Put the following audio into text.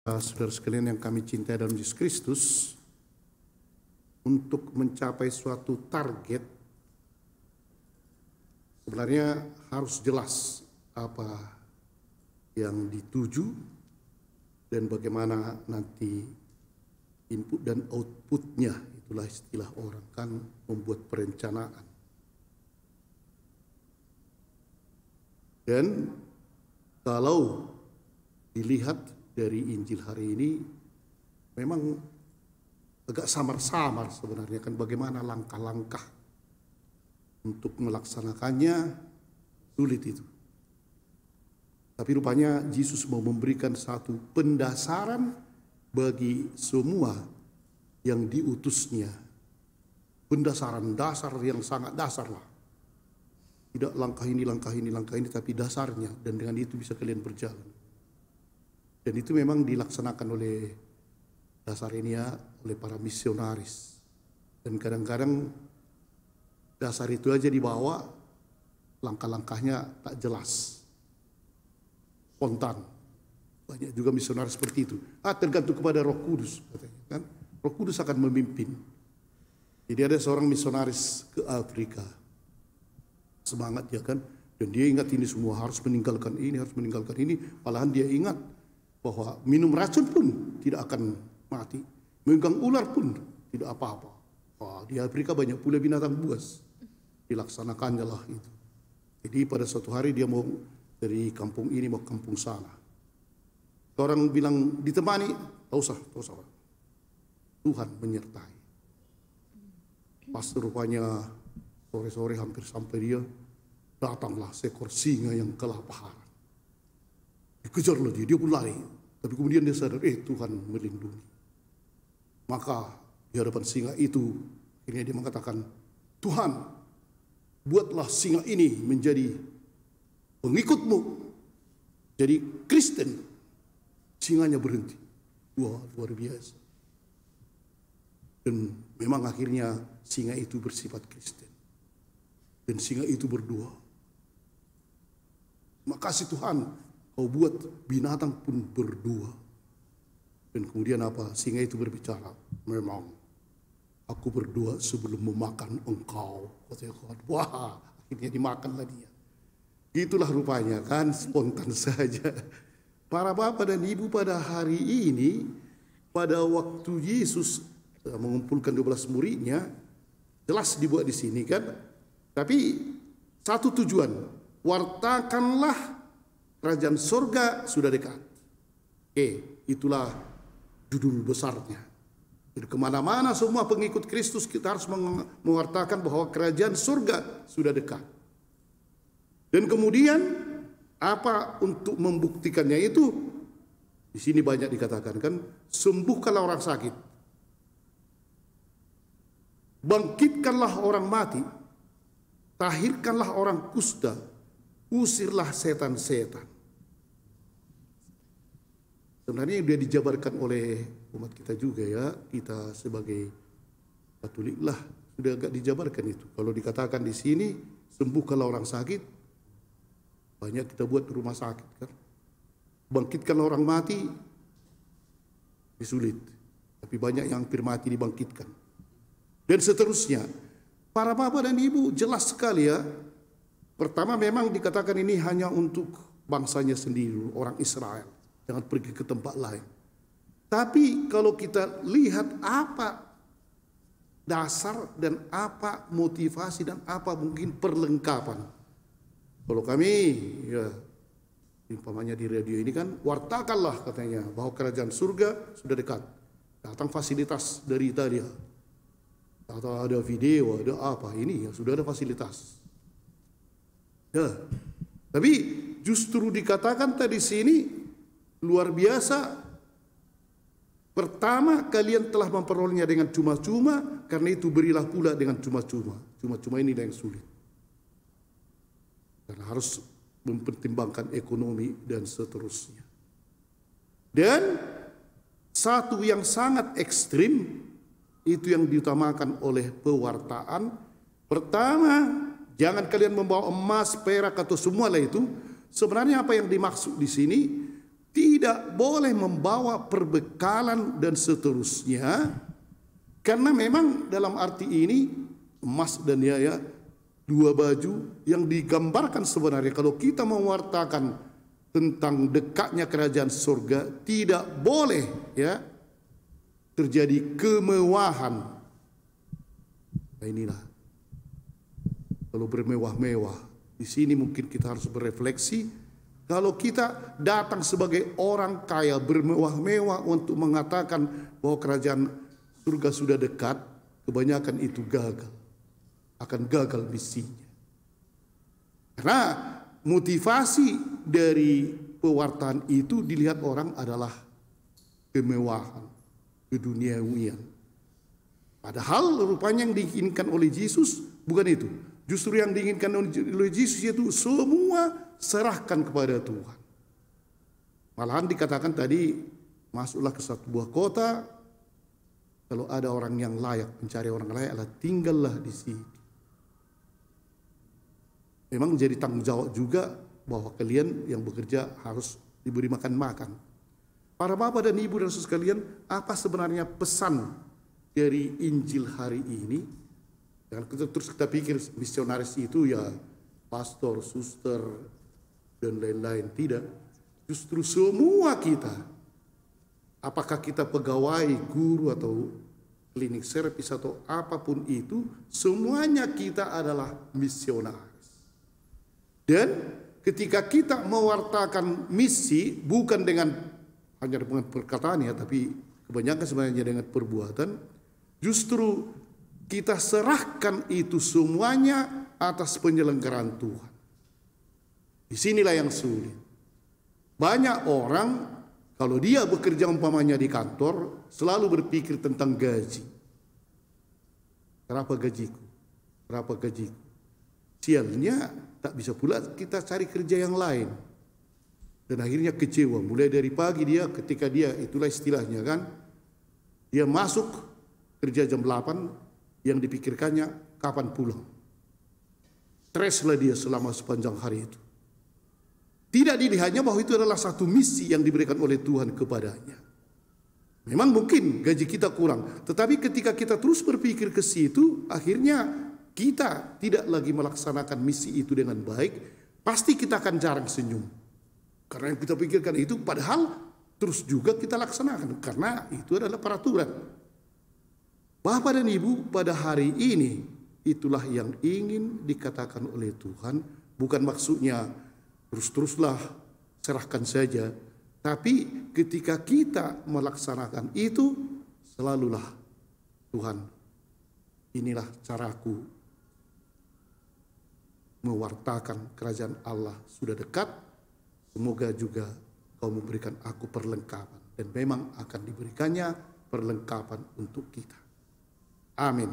Saudara sekalian yang kami cintai dalam Yesus Kristus, untuk mencapai suatu target sebenarnya harus jelas apa yang dituju dan bagaimana nanti input dan outputnya. Itulah istilah orang kan, membuat perencanaan. Dan kalau dilihat dari Injil hari ini, memang agak samar-samar sebenarnya kan bagaimana langkah-langkah untuk melaksanakannya, sulit itu. Tapi rupanya Yesus mau memberikan satu pendasaran bagi semua yang diutusnya. Pendasaran dasar yang sangat dasar lah. Tidak langkah ini, tapi dasarnya. Dan dengan itu bisa kalian berjalan. Dan itu memang dilaksanakan oleh dasar ini ya, oleh para misionaris. Dan kadang-kadang dasar itu aja dibawa, langkah-langkahnya tak jelas, spontan. Banyak juga misionaris seperti itu. Tergantung kepada Roh Kudus, katanya kan. Roh Kudus akan memimpin. Jadi ada seorang misionaris ke Afrika, semangat dia kan, dan dia ingat ini semua harus meninggalkan ini, malahan dia ingat bahwa minum racun pun tidak akan mati, memegang ular pun tidak apa-apa. Di Afrika banyak pula binatang buas, dilaksanakannya lah itu. Jadi pada suatu hari dia mau dari kampung ini mau kampung sana. Orang bilang ditemani, tak usah. Tuhan menyertai. Pas rupanya sore-sore hampir sampai dia, datanglah seekor singa yang kelaparan. Dikejarlah dia pun lari. Tapi kemudian dia sadar, Tuhan melindungi. Maka di hadapan singa itu, akhirnya dia mengatakan, Tuhan, buatlah singa ini menjadi pengikutmu, jadi Kristen. Singanya berhenti. Wah, luar biasa. Dan memang akhirnya singa itu bersifat Kristen. Dan singa itu berdoa, makasih Tuhan, kau buat binatang pun berdoa. Dan kemudian apa? Singa itu berbicara, memang aku berdoa sebelum memakan engkau. Wah, akhirnya dimakanlah dia. Itulah rupanya kan, spontan saja. Para bapak dan ibu pada hari ini, pada waktu Yesus mengumpulkan 12 muridnya, jelas dibuat di sini kan. Tapi satu tujuan, wartakanlah kerajaan surga sudah dekat. Itulah judul besarnya. Jadi kemana-mana semua pengikut Kristus kita harus mewartakan bahwa kerajaan surga sudah dekat. Dan kemudian apa untuk membuktikannya itu? Di sini banyak dikatakan kan, sembuhkanlah orang sakit, bangkitkanlah orang mati, tahirkanlah orang kusta, usirlah setan-setan. Sebenarnya sudah dijabarkan oleh umat kita juga ya, kita sebagai Katolik lah sudah agak dijabarkan itu. Kalau dikatakan di sini sembuhkanlah orang sakit, banyak kita buat rumah sakit kan. Bangkitkanlah orang mati, sulit. Tapi banyak yang hampir mati dibangkitkan. Dan seterusnya. Para bapak dan ibu jelas sekali ya. Pertama memang dikatakan ini hanya untuk bangsanya sendiri, orang Israel. Jangan pergi ke tempat lain. Tapi kalau kita lihat apa dasar dan apa motivasi dan apa mungkin perlengkapan. Kalau kami ya umpamanya di radio ini kan, wartakanlah katanya bahwa kerajaan surga sudah dekat. Datang fasilitas dari Italia. Atau ada video, ada apa, ini ya sudah ada fasilitas. Ya. Tapi justru dikatakan tadi sini luar biasa. Pertama, kalian telah memperolehnya dengan cuma-cuma, karena itu berilah pula dengan cuma-cuma. Cuma-cuma ini yang sulit. Karena harus mempertimbangkan ekonomi dan seterusnya. Dan satu yang sangat ekstrim itu yang diutamakan oleh pewartaan. Pertama, jangan kalian membawa emas, perak atau semualah itu. Sebenarnya apa yang dimaksud di sini? tidak boleh membawa perbekalan dan seterusnya, karena memang dalam arti ini emas dan ya dua baju yang digambarkan sebenarnya kalau kita mewartakan tentang dekatnya kerajaan surga, tidak boleh ya terjadi kemewahan. Nah inilah kalau bermewah-mewah, di sini mungkin kita harus berefleksi. Kalau kita datang sebagai orang kaya bermewah-mewah untuk mengatakan bahwa kerajaan surga sudah dekat, kebanyakan itu gagal. Akan gagal misinya. Karena motivasi dari pewartaan itu dilihat orang adalah kemewahan, keduniawian. Padahal rupanya yang diinginkan oleh Yesus bukan itu. Justru yang diinginkan oleh Yesus itu semua serahkan kepada Tuhan. Malahan dikatakan tadi, masuklah ke satu buah kota, kalau ada orang yang layak, mencari orang layak, tinggallah di sini. Memang menjadi tanggung jawab juga bahwa kalian yang bekerja harus diberi makan-makan. Para bapak dan ibu dan saudara sekalian, apa sebenarnya pesan dari Injil hari ini? Jangan terus kita pikir misionaris itu ya pastor, suster, dan lain-lain. Tidak. Justru semua kita, apakah kita pegawai, guru, atau klinik servis, atau apapun itu, semuanya kita adalah misionaris. Dan ketika kita mewartakan misi, bukan dengan hanya dengan perkataan ya, tapi kebanyakan sebenarnya dengan perbuatan, justru kita serahkan itu semuanya atas penyelenggaraan Tuhan. Disinilah yang sulit. Banyak orang kalau dia bekerja umpamanya di kantor, selalu berpikir tentang gaji. Berapa gajiku? Berapa gajiku? Sialnya tak bisa pula kita cari kerja yang lain. Dan akhirnya kecewa. Mulai dari pagi dia, ketika dia, itulah istilahnya kan, dia masuk kerja jam 8, yang dipikirkannya kapan pulang. Streslah dia selama sepanjang hari itu. Tidak dilihatnya bahwa itu adalah satu misi yang diberikan oleh Tuhan kepadanya. Memang mungkin gaji kita kurang, tetapi ketika kita terus berpikir ke situ, akhirnya kita tidak lagi melaksanakan misi itu dengan baik, pasti kita akan jarang senyum. Karena yang kita pikirkan itu padahal terus juga kita laksanakan, karena itu adalah peraturan. Bapak dan Ibu, pada hari ini itulah yang ingin dikatakan oleh Tuhan, bukan maksudnya terus-teruslah serahkan saja, tapi ketika kita melaksanakan itu, selalulah Tuhan, inilah caraku mewartakan kerajaan Allah sudah dekat, semoga juga kau memberikan aku perlengkapan. Dan memang akan diberikannya perlengkapan untuk kita. Amin.